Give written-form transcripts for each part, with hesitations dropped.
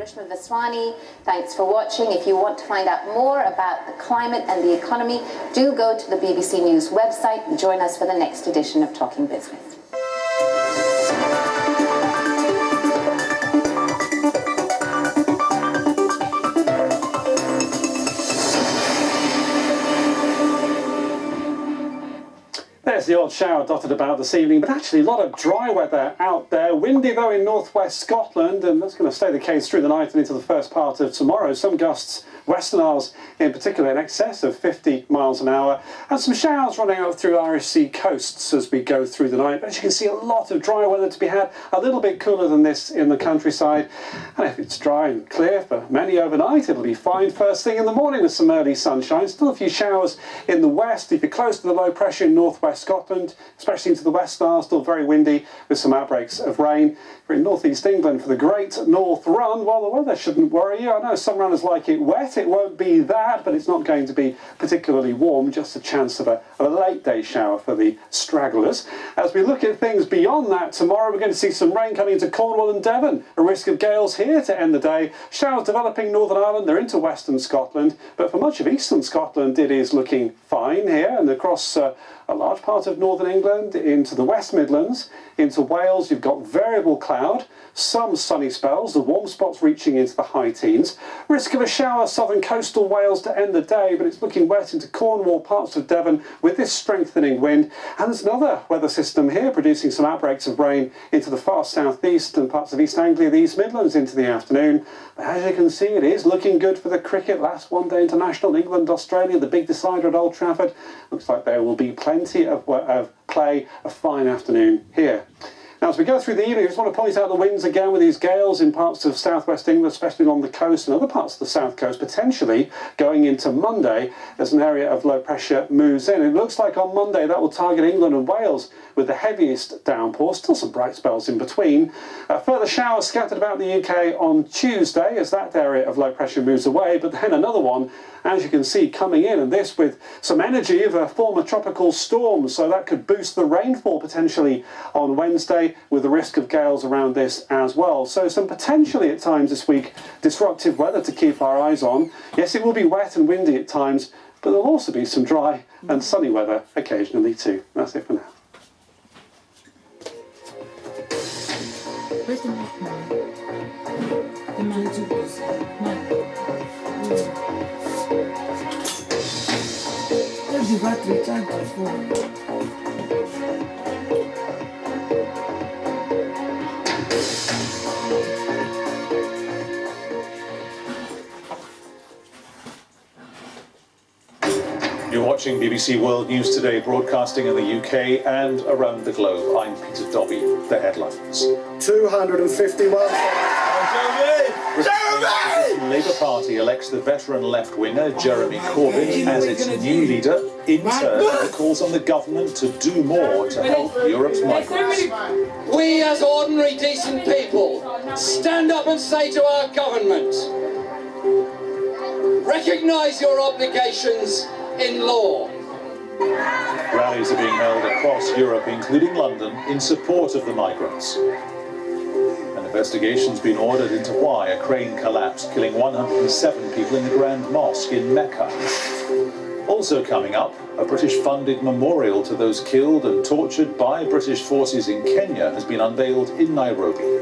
Karishma Vaswani. Thanks for watching. If you want to find out more about the climate and the economy, do go to the BBC News website and join us for the next edition of Talking Business. There's the odd shower dotted about this evening, but actually a lot of dry weather out there. Windy though in northwest Scotland, and that's going to stay the case through the night and into the first part of tomorrow. Some gusts, Western Isles in particular, in excess of 50 miles an hour, and some showers running out through Irish Sea coasts as we go through the night. But as you can see, a lot of dry weather to be had, a little bit cooler than this in the countryside. And if it's dry and clear for many overnight, it'll be fine first thing in the morning with some early sunshine. Still a few showers in the west. If you're close to the low pressure in northwest Scotland, especially into the Western Isles, still very windy with some outbreaks of rain. We're in northeast England for the Great North Run. Well, the weather shouldn't worry you. I know some runners like it wet. It won't be that, but it's not going to be particularly warm. Just a chance of a late day shower for the stragglers. As we look at things beyond that, tomorrow we're going to see some rain coming into Cornwall and Devon. A risk of gales here to end the day. Showers developing Northern Ireland. They're into western Scotland, but for much of eastern Scotland it is looking fine here and across a large part of northern England, into the West Midlands, into Wales. You've got variable cloud, some sunny spells, the warm spots reaching into the high teens. Risk of a shower southern coastal Wales to end the day, but it's looking wet into Cornwall, parts of Devon with this strengthening wind. And there's another weather system here producing some outbreaks of rain into the far southeast and parts of East Anglia, the East Midlands into the afternoon. But as you can see, it is looking good for the cricket. Last one-day international, England, Australia, the big decider at Old Trafford. Looks like there will be plenty of play, a fine afternoon here. Now, as we go through the evening, I just want to point out the winds again with these gales in parts of southwest England, especially along the coast and other parts of the south coast, potentially going into Monday as an area of low pressure moves in. It looks like on Monday that will target England and Wales with the heaviest downpour, still some bright spells in between. Further showers scattered about the UK on Tuesday as that area of low pressure moves away, but then another one, as you can see, coming in, and this with some energy of a former tropical storm, so that could boost the rainfall potentially on Wednesday with the risk of gales around this as well. So some potentially at times this week disruptive weather to keep our eyes on. Yes, it will be wet and windy at times, but there'll also be some dry and sunny weather occasionally too. That's it for now. Where's the man? The man took this. Where's the battery charger for? You're watching BBC World News Today, broadcasting in the UK and around the globe. I'm Peter Dobby. The headlines. 251. The Labour Party elects the veteran left-winger Jeremy Corbyn as its new leader. In turn, it calls on the government to do more to help Europe's migrants. We as ordinary decent people stand up and say to our government, recognise your obligations in law. Rallies are being held across Europe, including London, in support of the migrants. An investigation's been ordered into why a crane collapsed, killing 107 people in the Grand Mosque in Mecca. Also coming up, a British-funded memorial to those killed and tortured by British forces in Kenya has been unveiled in Nairobi.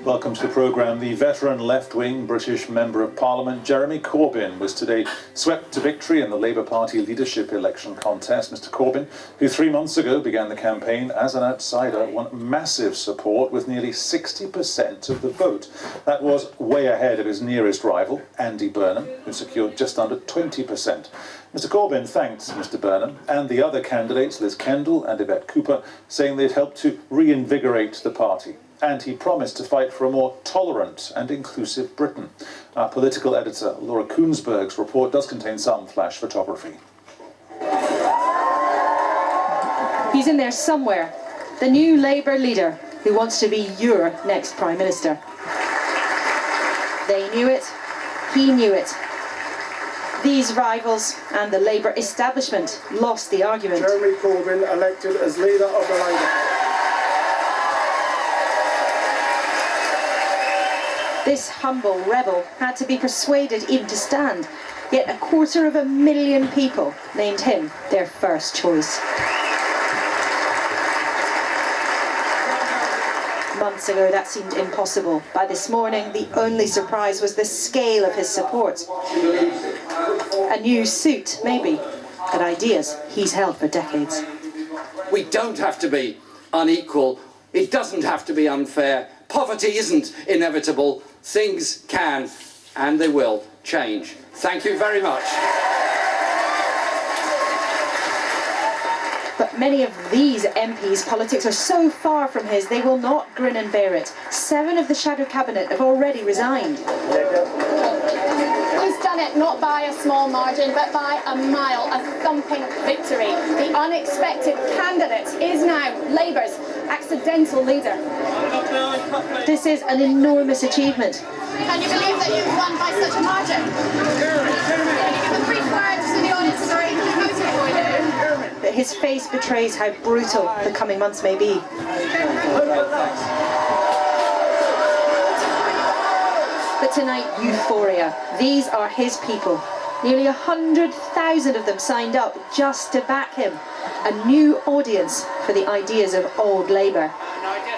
Welcome to the programme. The veteran left-wing British Member of Parliament, Jeremy Corbyn, was today swept to victory in the Labour Party leadership election contest. Mr Corbyn, who 3 months ago began the campaign as an outsider, won massive support with nearly 60% of the vote. That was way ahead of his nearest rival, Andy Burnham, who secured just under 20%. Mr Corbyn thanked Mr Burnham and the other candidates, Liz Kendall and Yvette Cooper, saying they'd helped to reinvigorate the party. And he promised to fight for a more tolerant and inclusive Britain. Our political editor, Laura Koonsberg's report does contain some flash photography. He's in there somewhere. The new Labour leader who wants to be your next Prime Minister. They knew it. he knew it. These rivals and the Labour establishment lost the argument. Jeremy Corbyn elected as leader of the Labour Party. This humble rebel had to be persuaded even to stand, yet 250,000 people named him their first choice. Months ago that seemed impossible. By this morning the only surprise was the scale of his support. A new suit, maybe, but ideas he's held for decades. We don't have to be unequal. It doesn't have to be unfair. Poverty isn't inevitable. Things can and they will change. Thank you very much. But many of these MPs' politics are so far from his, they will not grin and bear it. 7 of the shadow cabinet have already resigned. He's done it not by a small margin, but by a mile, a thumping victory. The unexpected candidate is now Labour's accidental leader. This is an enormous achievement. Can you believe that you've won by such a margin? Can you give a brief word to the audience who are voting for you? But his face betrays how brutal the coming months may be. But tonight, euphoria. These are his people. Nearly 100,000 of them signed up just to back him. A new audience for the ideas of old Labour.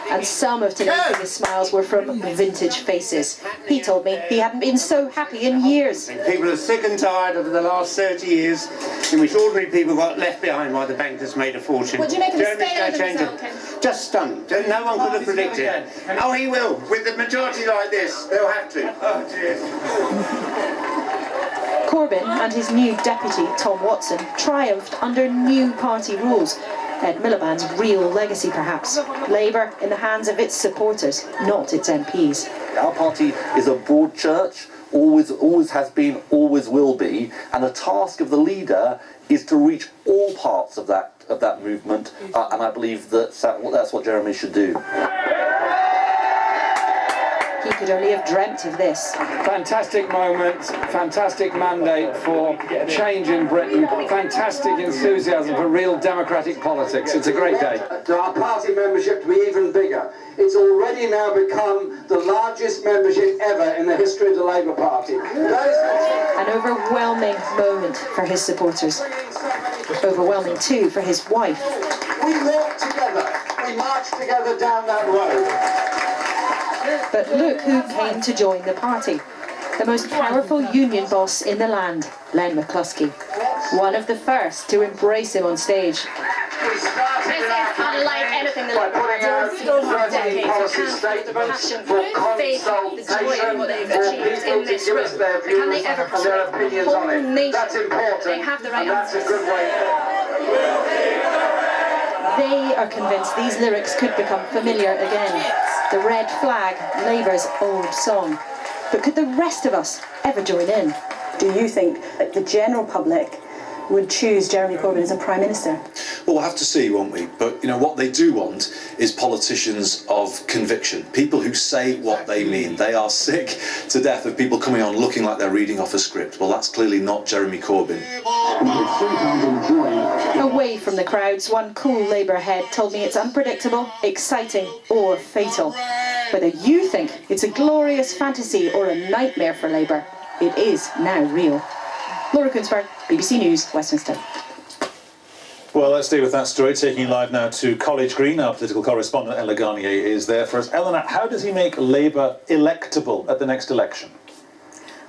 And some of tonight's biggest smiles were from vintage faces. He told me he hadn't been so happy in years. People are sick and tired of the last 30 years in which ordinary people got left behind while the bankers made a fortune. What do you make of the Jeremy's scale of the gonna change result, it. Ken? Just stunning. No one could have predicted. Oh, he will. With the majority like this, they'll have to. Oh, dear. Corbyn and his new deputy, Tom Watson, triumphed under new party rules. Ed Miliband's real legacy, perhaps. Labour in the hands of its supporters, not its MPs. Our party is a broad church, always has been, always will be, and the task of the leader is to reach all parts of that movement, and I believe that's what Jeremy should do. He could only have dreamt of this. Fantastic moment, fantastic mandate for change in Britain, fantastic enthusiasm for real democratic politics. It's a great day. To our party membership to be even bigger. It's already now become the largest membership ever in the history of the Labour Party. An overwhelming moment for his supporters. Overwhelming too for his wife. We walked together, we marched together down that road. But look who came to join the party. The most powerful union boss in the land, Len McCluskey. One of the first to embrace him on stage. This is unlike anything the Labour Party has seen for decades. The passion, the faith, the joy in what they've achieved in this room. Can they ever persuade the whole nation? They have the right answers. They are convinced these lyrics could become familiar again. The red flag, Labour's old song. But could the rest of us ever join in? Do you think that the general public would choose Jeremy Corbyn as a Prime Minister? Well, we'll have to see, won't we? But, you know, what they do want is politicians of conviction. People who say what they mean. They are sick to death of people coming on looking like they're reading off a script. Well, that's clearly not Jeremy Corbyn. Away from the crowds, one cool Labour head told me it's unpredictable, exciting or fatal. Whether you think it's a glorious fantasy or a nightmare for Labour, it is now real. Laura Kunsberg, BBC News, Westminster. Well, let's stay with that story. Taking you live now to College Green. Our political correspondent Ella Garnier is there for us. Eleanor, how does he make Labour electable at the next election?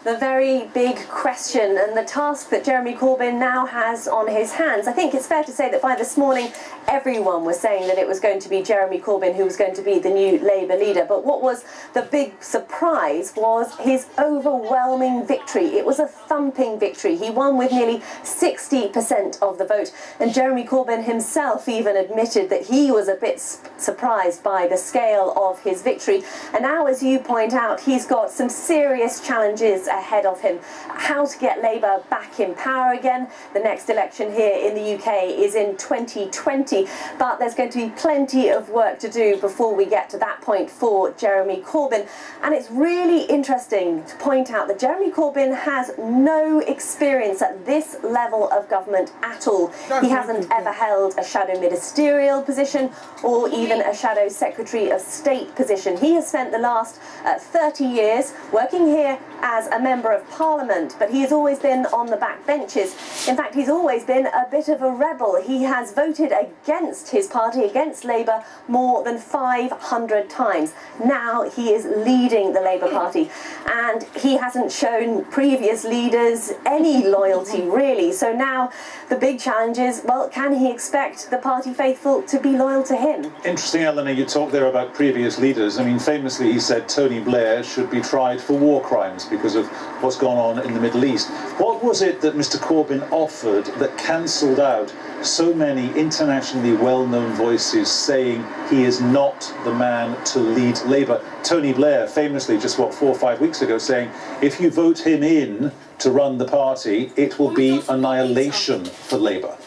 The very big question and the task that Jeremy Corbyn now has on his hands. I think it's fair to say that by this morning everyone was saying that it was going to be Jeremy Corbyn who was going to be the new Labour leader. But what was the big surprise was his overwhelming victory. It was a thumping victory. He won with nearly 60% of the vote. And Jeremy Corbyn himself even admitted that he was a bit surprised by the scale of his victory. And now, as you point out, he's got some serious challenges years ahead of him. How to get Labour back in power again. The next election here in the UK is in 2020, but there's going to be plenty of work to do before we get to that point for Jeremy Corbyn. And it's really interesting to point out that Jeremy Corbyn has no experience at this level of government at all. He hasn't ever held a shadow ministerial position or even a shadow Secretary of State position. He has spent the last 30 years working here as a Member of Parliament, but he has always been on the back benches. In fact, he's always been a bit of a rebel. He has voted against his party, against Labour, more than 500 times. Now he is leading the Labour Party, and he hasn't shown previous leaders any loyalty, really. So now the big challenge is, well, can he expect the party faithful to be loyal to him? Interesting, Eleanor, you talked there about previous leaders. I mean, famously he said Tony Blair should be tried for war crimes because of what's gone on in the Middle East. What was it that Mr Corbyn offered that cancelled out so many internationally well-known voices saying he is not the man to lead Labour? Tony Blair famously just, 4 or 5 weeks ago, saying if you vote him in to run the party, it will be annihilation for Labour.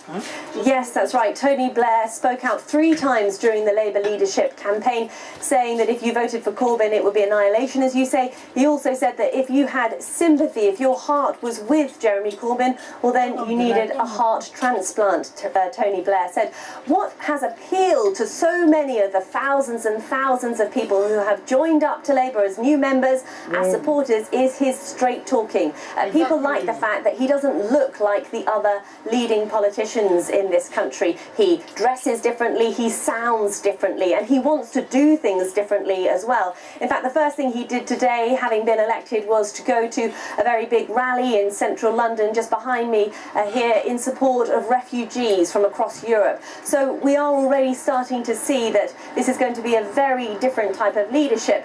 Yes, that's right. Tony Blair spoke out 3 times during the Labour leadership campaign, saying that if you voted for Corbyn, it would be annihilation, as you say. He also said that if you had sympathy, if your heart was with Jeremy Corbyn, well, then you needed a heart transplant, Tony Blair said. What has appealed to so many of the thousands and thousands of people who have joined up to Labour as new members, as supporters, is his straight talking. People like the fact that he doesn't look like the other leading politicians in this country. He dresses differently, he sounds differently, and he wants to do things differently as well. In fact, the first thing he did today, having been elected, was to go to a very big rally in central London, just behind me here, in support of refugees from across Europe. So we are already starting to see that this is going to be a very different type of leadership,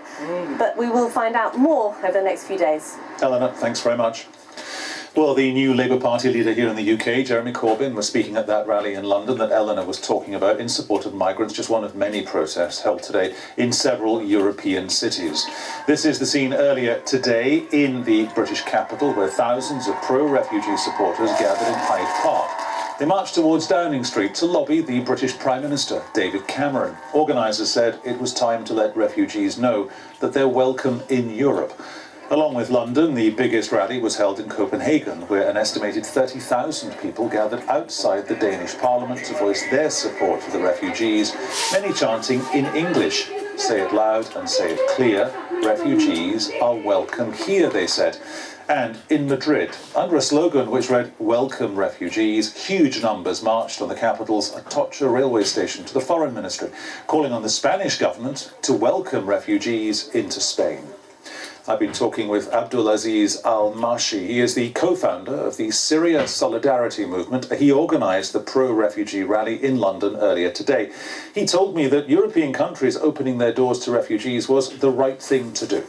but we will find out more over the next few days. Eleanor, thanks very much. Well, the new Labour Party leader here in the UK, Jeremy Corbyn, was speaking at that rally in London that Eleanor was talking about in support of migrants, just one of many protests held today in several European cities. This is the scene earlier today in the British capital, where thousands of pro-refugee supporters gathered in Hyde Park. They marched towards Downing Street to lobby the British Prime Minister, David Cameron. Organisers said it was time to let refugees know that they're welcome in Europe. Along with London, the biggest rally was held in Copenhagen, where an estimated 30,000 people gathered outside the Danish Parliament to voice their support for the refugees, many chanting in English. Say it loud and say it clear, refugees are welcome here, they said. And in Madrid, under a slogan which read, "Welcome refugees," huge numbers marched on the capital's Atocha railway station to the Foreign Ministry, calling on the Spanish government to welcome refugees into Spain. I've been talking with Abdulaziz Al-Mashi. He is the co-founder of the Syria Solidarity Movement. He organised the pro-refugee rally in London earlier today. He told me that European countries opening their doors to refugees was the right thing to do.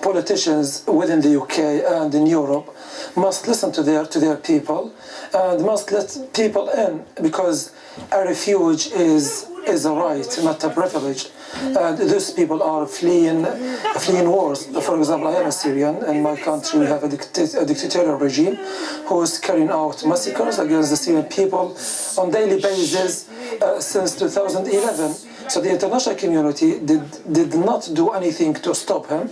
Politicians within the UK and in Europe must listen to their people and must let people in, because a refuge is a right, not a privilege. And those people are fleeing wars. For example, I am a Syrian. In my country, we have a dictatorial regime who is carrying out massacres against the Syrian people on daily basis since 2011. So the international community did not do anything to stop him.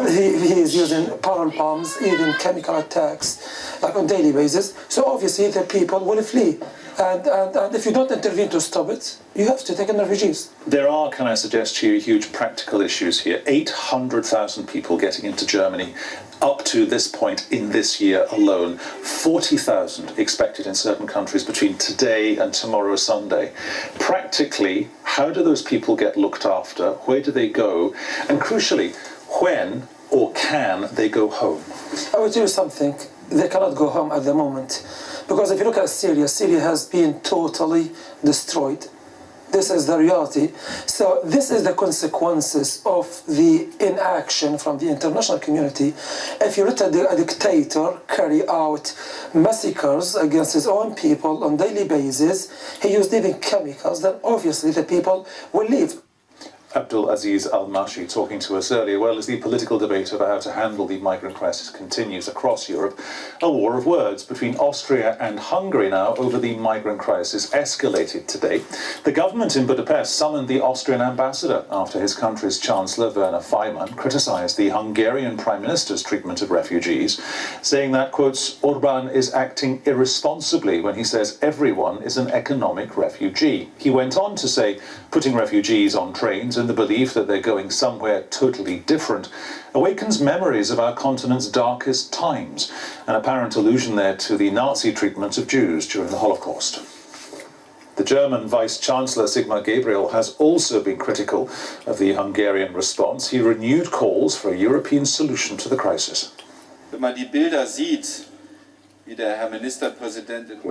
He is using parallel bombs, even chemical attacks, like on daily basis. So obviously the people will flee. And if you don't intervene to stop it, you have to take in refugees. There are, can I suggest to you, huge practical issues here. 800,000 people getting into Germany up to this point in this year alone. 40,000 expected in certain countries between today and tomorrow Sunday. Practically, how do those people get looked after? Where do they go? And crucially, when or can they go home? I will tell you something. They cannot go home at the moment. Because if you look at Syria, Syria has been totally destroyed. This is the reality. So this is the consequences of the inaction from the international community. If you let a dictator carry out massacres against his own people on a daily basis, he used even chemicals, then obviously the people will leave. Abdul Aziz Al-Mashi talking to us earlier. Well, as the political debate over how to handle the migrant crisis continues across Europe, a war of words between Austria and Hungary now over the migrant crisis escalated today. The government in Budapest summoned the Austrian ambassador after his country's Chancellor Werner Faymann criticised the Hungarian Prime Minister's treatment of refugees, saying that, quotes, Orbán is acting irresponsibly when he says everyone is an economic refugee. He went on to say putting refugees on trains in the belief that they're going somewhere totally different awakens memories of our continent's darkest times, an apparent allusion there to the Nazi treatment of Jews during the Holocaust. The German Vice-Chancellor Sigmar Gabriel has also been critical of the Hungarian response. He renewed calls for a European solution to the crisis. When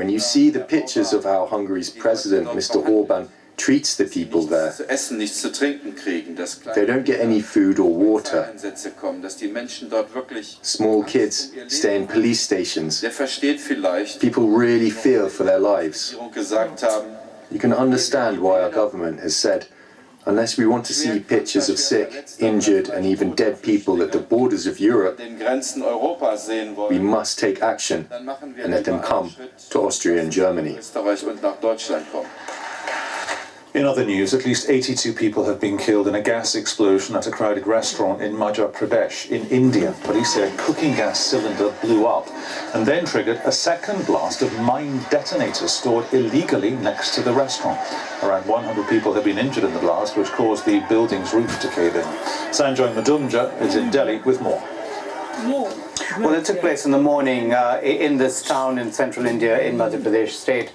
you see the pictures of how Hungary's president, Mr. Orbán, treats the people there, they don't get any food or water. Small kids stay in police stations. People really fear for their lives. You can understand why our government has said, unless we want to see pictures of sick, injured and even dead people at the borders of Europe, we must take action and let them come to Austria and Germany. In other news, at least 82 people have been killed in a gas explosion at a crowded restaurant in Madhya Pradesh in India. Police say a cooking gas cylinder blew up and then triggered a second blast of mine detonators stored illegally next to the restaurant. Around 100 people have been injured in the blast, which caused the building's roof to cave in. Sanjoy Madhumja is in Delhi with more. Well, it took place in the morning in this town in central India in Madhya Pradesh state.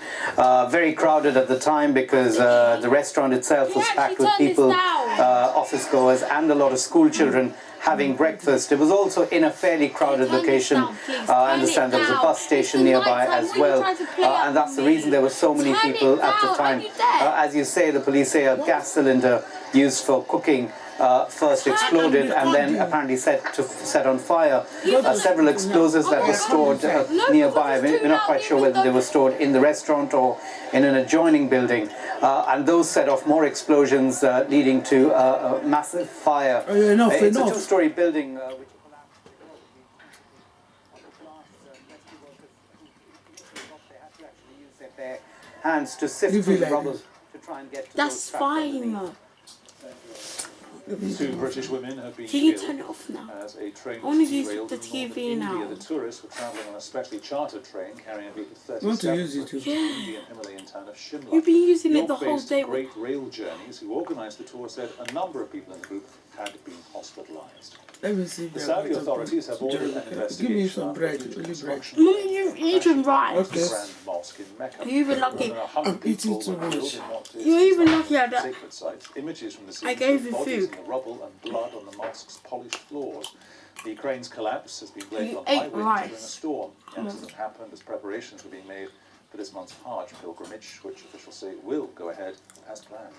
Very crowded at the time because the restaurant itself was packed with people, office goers and a lot of school children having breakfast. It was also in a fairly crowded location. I understand there was a bus station nearby as well, and that's the reason there were so many people at the time. As you say, the police say a gas cylinder used for cooking first exploded and then apparently set on fire several explosives that were stored nearby. We're not quite sure whether they were stored in the restaurant or in an adjoining building, and those set off more explosions leading to a massive fire. It's a two-story building which their hands to sift through the rubble to try and get to That's fine. Two British women have been Can you killed turn it off now? as a train I want to use derailed the in northern TV now. India. The tourists were travelling on a specially chartered train carrying a group of 37 You want to use it from too? the Yeah. Indian Himalayan town of Shimla. You've been using it the whole York-based day. Great Rail Journeys, who organised the tour, said a number of people in the group had been hospitalised. Let me see. The Saudi authorities have ordered an investigation. Give me some after bread, the really construction bread. You've eaten rice. of the Grand Mosque in Mecca. You're even lucky. More than 100 people were killed in what is You're even lucky at that. sacred sites. Images from the scene I gave showed you bodies food. in the rubble and blood on the mosque's polished floors. The crane's collapse has been blamed You on ate high winds rice. during a storm. The Come on. accident happened as preparations were being made for this month's Hajj pilgrimage, which officials say will go ahead as planned.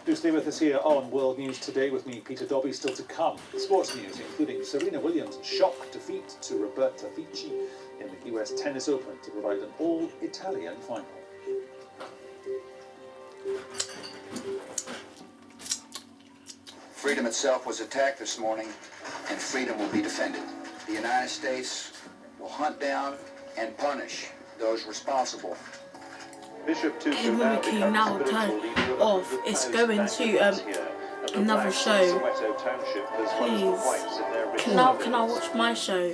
Do stay with us here on World News Today with me, Peter Dobby. Still to come, sports news, including Serena Williams' shock defeat to Roberta Fici in the US Tennis Open to provide an all-Italian final. Freedom itself was attacked this morning, and freedom will be defended. The United States will hunt down and punish those responsible. Bishop Tutu Even now we can becomes now spiritual turn leader off. of the It's proposed going to vaccines here at the another Black show. Soweto Township, as well as the whites in their Can I watch my show?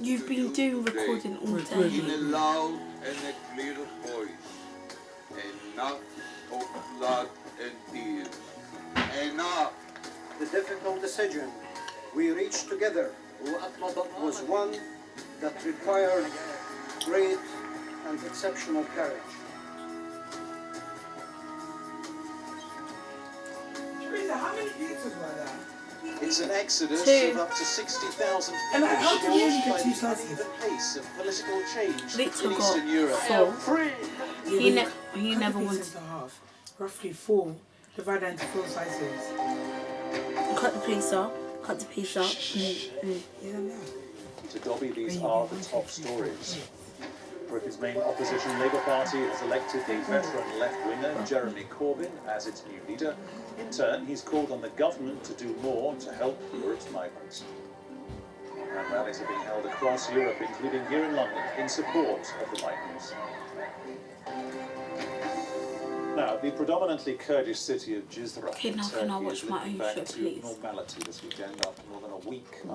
You've been doing recording all day. In a loud and a clear voice, enough of blood and tears. Enough. The difficult decision we reached together was one that required great and exceptional courage. How many pizzas were there? It's an exodus Two. of up to 60,000 And people how can you only scorched get by two the sauces? uneven pace of political change Victor in Eastern got Europe. 4. He never Cut the wanted. pieces to half. Roughly 4. Divided into 4 slices. Cut the pizza. Cut the pizza. To Dobby, these are the top stories. Britain's main opposition Labour Party has elected the veteran left-winger Jeremy Corbyn as its new leader. In turn, he's called on the government to do more to help Europe's migrants. And rallies are being held across Europe, including here in London, in support of the migrants. Now, the predominantly Kurdish city of Jizre in Turkey is looking back to normality this weekend after more than a week.